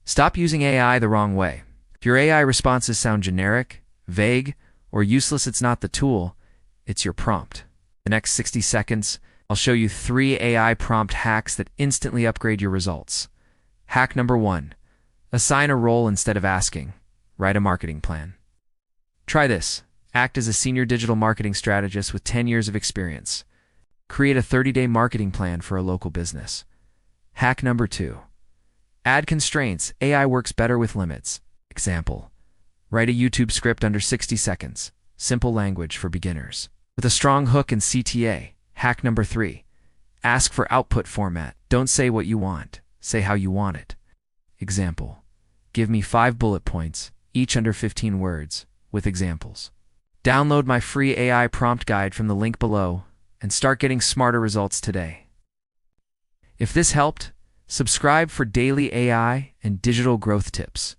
Stop using AI the wrong way. If your AI responses sound generic, vague, or useless, it's not the tool, it's your prompt. The next 60 seconds, I'll show you 3 AI prompt hacks that instantly upgrade your results. Hack number 1. Assign a role instead of asking. Write a marketing plan. Try this. Act as a senior digital marketing strategist with 10 years of experience. Create a 30-day marketing plan for a local business. Hack number 2. Add constraints. AI works better with limits. Example. Write a YouTube script under 60 seconds. Simple language for beginners. With a strong hook and CTA. Hack number 3. Ask for output format. Don't say what you want. Say how you want it. Example. Give me 5 bullet points, each under 15 words, with examples. Download my free AI prompt guide from the link below and start getting smarter results today. If this helped, subscribe for daily AI and digital growth tips.